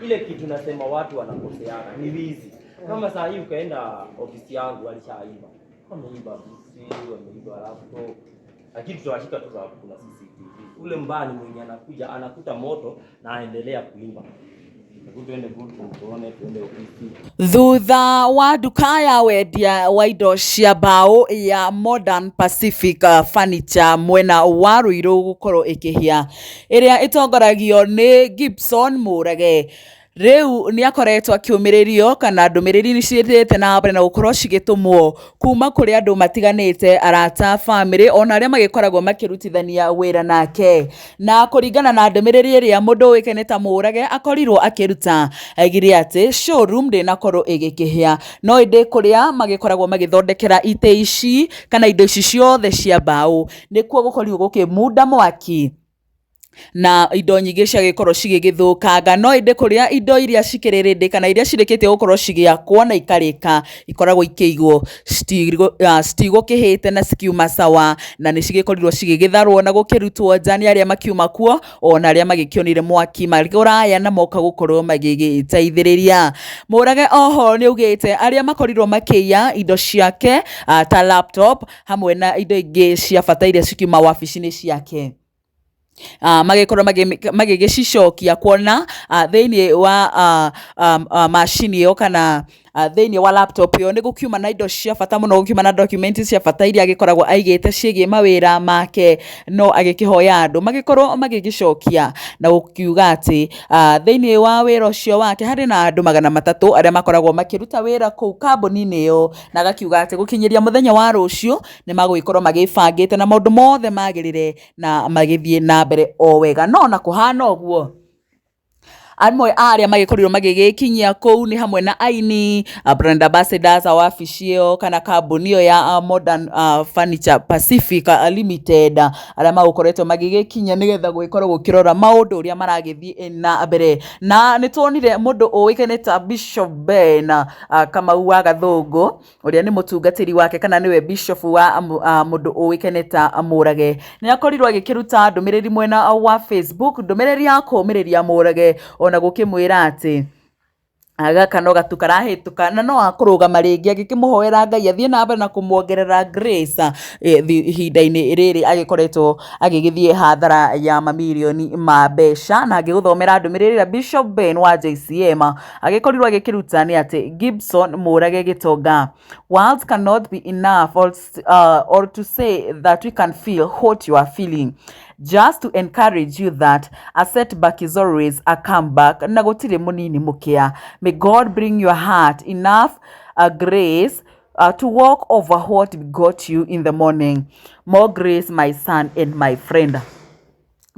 ile kitu nasema watu wanakoseana ni wizi. Kama saa hii ukaenda ofisi yangu walishaiba. Wameiba PC, wameiba laptop. Lakini tutawashika tu sababu kuna CCTV. Ule mbani mwenye anakuja anakuta moto na aendelea kuimba. Thutha wa nduka ya wendia wa indo cia mbaũ ya Modern Pacific Furniture mwena wa Ruiru gukorwo ikihia iria itongoragio ni Gibson Murage riu ni akoretwo akiumiririo kana ndumiriri ni ciithite na mbere na gukorwo cigitumwo kuma kuri andu matiganite arata family ona aria magikoragwo makirutithania wira nake na kuringana na ndumiriri iria mundu wikene ta Murage akorirwo akiruta agire ati showroom ndinakorwo igikihia no indi kuria magikoragwo magithondekera ite ici kana indo ici ciothe cia mbaũ nikuo gukorirwo gukimunda mwaki na indo nyingĩ ciagĩkorwo cigĩgĩthũkanga no inde kuria indo iria cikĩrĩrĩndĩ kana iria cirĩkĩtie gũkorwo cigĩakwo na ikarĩka ikoragwo ikĩigwo citigũkĩhĩte na cikiuma sawa na nĩ cigĩkorirwo cigĩgĩtharwo na gũkĩrutwo nja nĩ arĩa makiuma kuo ona arĩa magĩkĩonire mwaki marĩgũraya na moka gũkorwo magĩgĩteithĩrĩria. Murage oho nĩ augĩte arĩa makorirwo makĩiya indo ciake ta laptop hamwe na indo ingĩ cia bata iria cikiuma wabici-inĩ ciake magikorwo magĩgĩcicokia kuona thĩinĩ wa macini ĩyo kana thĩinĩ wa laptop ĩyo nĩ gũkiuma na indo cia bata mũno gũkiuma na documents cia bata iria agĩkoragwo aigĩte ciĩgiĩ mawĩra make no agĩkĩhoya andũ magĩkorwo magĩgĩcokia na gũkiuga atĩ thĩinĩ wa wĩra ũcio wake harĩ na andũ 300 arĩa makoragwo makĩruta wĩra kũu kambuni-inĩ ĩyo na agakiuga atĩ gũkinyĩria mũthenya wa rũciũ nĩ magũgĩkorwo magĩbangĩte na maũndũ mothe magĩrĩre na magĩthiĩ na mbere o wega no na kũhana ũguo amwe arĩa magĩkorirwo magĩgĩkinyia kũu nĩ hamwe na aini brand ambassadors a wabici ĩyo kana kambuni ĩyo ya Modern Furniture Pacific Limited arĩa magũkoretwo magĩgĩkinya nĩgetha gũgĩkorwo gũkĩrora maũndũ ũrĩa maragĩthiĩ na mbere na nĩ tuonire mũndũ ũĩkaine ta Bishop Ben Kamau wa Gathũngũ ũrĩa nĩ mũtungatĩri wake kana nĩwe bishop wa mũndũ ũĩkaine ta Murage nĩ akorirwo agĩkĩruta ndũmĩrĩri mwena wa Facebook ndũmĩrĩri ya kũũmĩrĩria Murage na gũkĩmwĩra atĩ gaka no gatu karahĩtũka na no akũrũgama rĩngĩ agĩkĩmũhoera Ngai athiĩ na mbere na kũmuongerera grace ihinda-inĩ rĩrĩ agĩkoretwo agĩgĩthiĩ hathara ya mamirioni ma mbeca na agĩgũthomera ndũmĩrĩri ya Bishop Ben wa JCM agĩkorirwo agĩkĩruta nĩ atĩ Gibson Murage Gitonga words cannot be enough or to say that we can feel what you are feeling. Just to encourage you that a setback is always a comeback. Na gũtirĩ mũnini mũkĩa. May God bring your heart enough grace to walk over what got you in the morning. More grace, my son and my friend.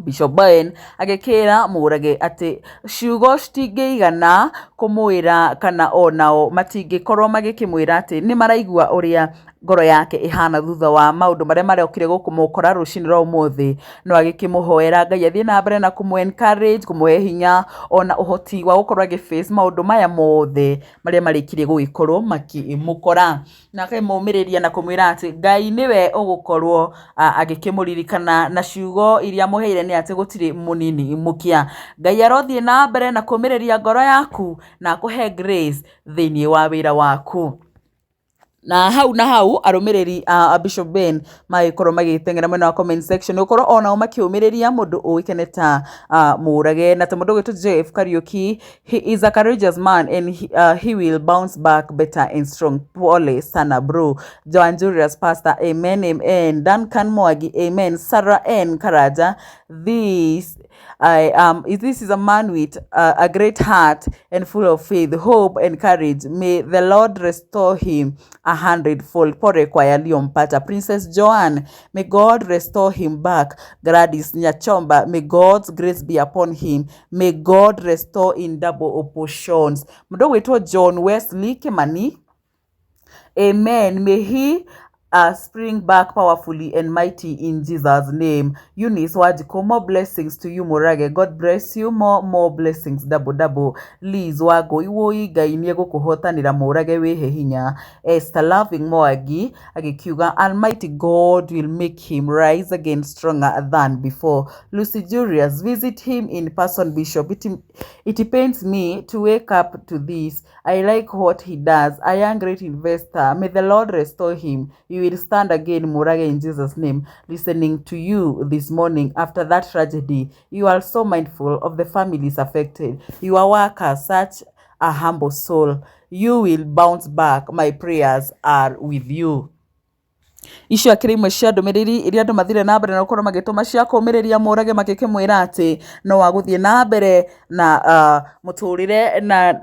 Bishop Ben agĩkĩra Murage atĩ ciugo citingĩigana kũmwĩra kana onao matingĩkorwo magĩkĩmwĩra atĩ nĩ maraigua ũrĩa ngoro yake ihana thutha wa maũndũ marĩa marokire gũkũmũkora rũcinĩ rwa ũmũthĩ no agĩkĩmũhoera Ngai athiĩ na mbere na kũmũ-encourage kũmũhe hinya ona ũhoti wa gũkorwo agĩface maũndũ maya mothe marĩa marĩkirie gũgĩkorwo makĩmũkora na akĩmũmĩrĩria na kũmwĩra atĩ Ngai nĩwe ũgũkorwo agĩkĩmũririkana na ciugo iria mũheire nĩ atĩ gũtirĩ mũnini mũkĩa. Ngai arothiĩ na mbere na kũmĩrĩria ngoro yaku na akũhe grace thĩinĩ wa wĩra waku. Na hau arũmĩrĩri Bishop Ben magĩkorwo magĩteng'era mwena wa comment section ũkorwo onao makĩũmĩrĩria mũndũ ũĩkaine ta Murage na ta mũndũ ũgĩtwo Jeff Kariuki. He is a courageous man and he will bounce back better and strong. Pole sana bro. Joan Julius Pastor, amen, amen. Duncan Mwagi, amen. Sarah N. Karaja, this is a man with a great heart and full of faith, hope and courage. May the Lord restore him 100-fold. Pore kwa yaliyompata. Princess Joan, may God restore him back. Gladys Nyachomba, may God's grace be upon him. May God restore in double portions. Mdo wetwa John Wesley Kimani, amen. May he spring back powerfully and mighty in Jesus' name. Eunice Wajiko, more blessings to you, Murage. God bless you. More blessings, double. Liz Wago, iwoi Ngai nĩegũkũhotanĩra Murage wĩhe hinya. Esther Loving Moagi agikiuga Almighty God will make him rise again stronger than before. Lucy Julius, visit him in person, Bishop. It pains me to wake up to this. I like what he does. A young great investor. May the Lord restore him. You will stand again, Murage, in Jesus' name. Listening to you this morning after that tragedy, you are so mindful of the families affected. Your work has such a humble soul. You will bounce back. My prayers are with you. Icio akiri imwe cia ndumiriri iria andu mathire na mbere na gukorwo magituma cia kumiriria Murage magikimwira ati no waguthie na mbere na muturire na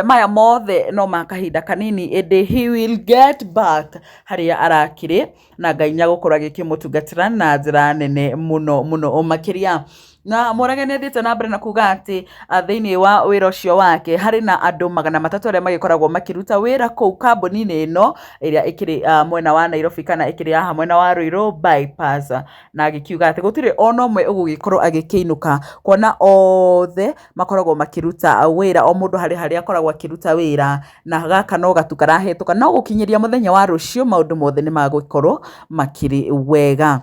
maya mothe no makahinda kanini indi he will get back haria arakiri na Ngai nyagukorwo agikimutungatira na njira nene muno makiria. Na Murage nĩ athiĩte na mbere na kuga atĩ thĩinĩ wa wĩra ũcio wake harĩ na andũ 300 arĩa magĩkoragwo makĩruta wĩra kũu kambuni-inĩ ĩno ĩrĩa ĩkĩrĩ mwena wa Nairobi kana ĩkĩrĩ haha mwena wa Ruiru bypass, na agĩkiuga atĩ gũtirĩ ona ũmwe ũgũgĩkorwo agĩkĩinũka kuona othe makoragwo makĩruta wĩra, o mũndũ harĩa akoragwo akĩruta wĩra, na gaka no gatu karahetũka no gũkinyĩria mũthenya wa rũciũ maũndũ mothe nĩ magũkorwo makĩrĩ wega.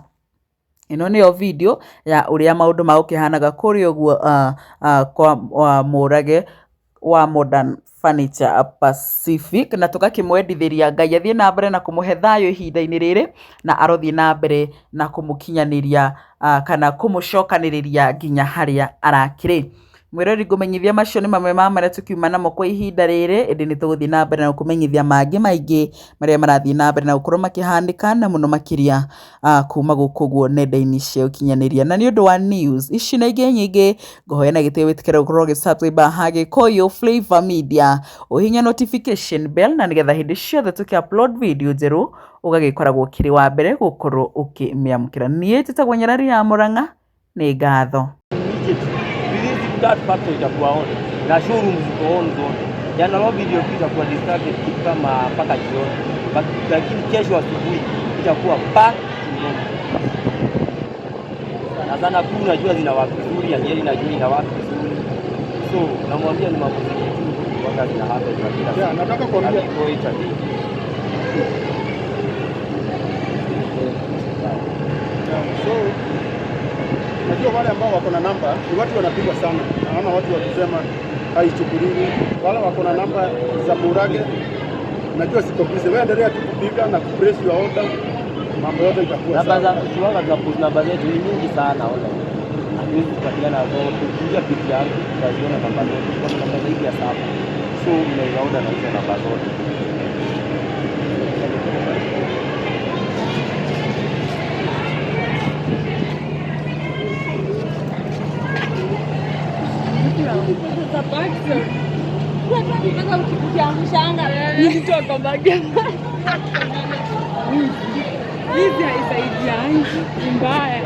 Ino niyo video ya uria maundu magukihanaga kuri uguo kwa Murage wa Modern Furniture Pacific, na tugakimwendithiria Ngai athie na mbere na kumuhe thayo ihinda-ini riri na arothie na mbere na kumukinyaniria kana kumucokaniriria nginya haria arakiri. Mwirori ngumenyithia macio ni mamwe ma maria tukiuma namo kwa ihinda riri, indi ni tuguthie na mbere na kumenyithia mangi maingi maria marathie na mbere na gukorwo makihandika na muno makiria kuma guku guo nenda-ini cia ukinyaniria. Na ni undu wa news ici na ingi nyingi ngohoya na gitio witikira gukorwo gisubscribe hage Koyo Flavor Media, uhinya notification bell na nigetha hindi ciothe tuki-upload video njeru ugagikoragwo kiri wa mbere gukorwo ukimiamukira. Nie titagwo Nyarari ya Murang'a, ni ngatho. That factory itakuwa on na showroom ziko on zote. Jana leo video itakuwa distracted kitu kama mpaka jioni, lakini kesho asubuhi itakuwa back to normal. Na sana kuna jua zina watu vizuri, Nyeri na jua ina watu vizuri, so namwambia ni mambo mengi wakati na hapa itakuwa. Yeah, nataka kuambia kwa itabidi. So najua wale ambao wako na namba ni watu wanapigwa sana, naona watu wakisema haichukuliwi. Wale wako na namba za Murage najua siko busy, wewe endelea tu kupiga na kupress your order, mambo yote itakuwa sawa. Namba za Ciugo za post namba zetu ni nyingi sana online, hatuwezi kupatikana zote. Kupiga picha yangu utaziona namba zote, kwa namba zaidi ya 7, so unaweza order na hizo namba zote. Nilitoka Bagema. Hizi haisaidiani, ni mbaya.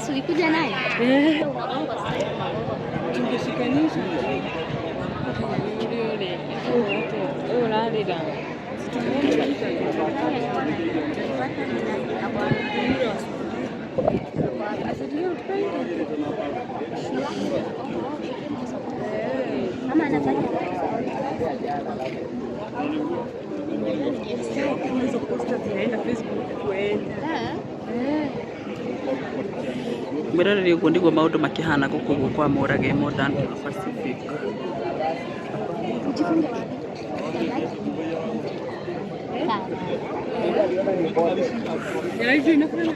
Ulikuja naye? Tungeshikanisha. Mama anafanya hizo posta zinaenda Facebook kwenda. Mwiroreri uguo niguo maundu makihana guku kwa Murage Modern Pacific. Nijifunge wapi? Yaani inafanya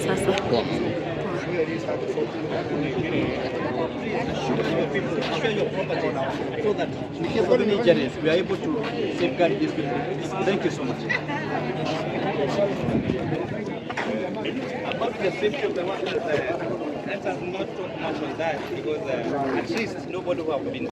Sasa so that in case of any injuries, we are able to safeguard these people. Thank you so much. About the safety of the workers, let us not talk much on that because at least nobody who have been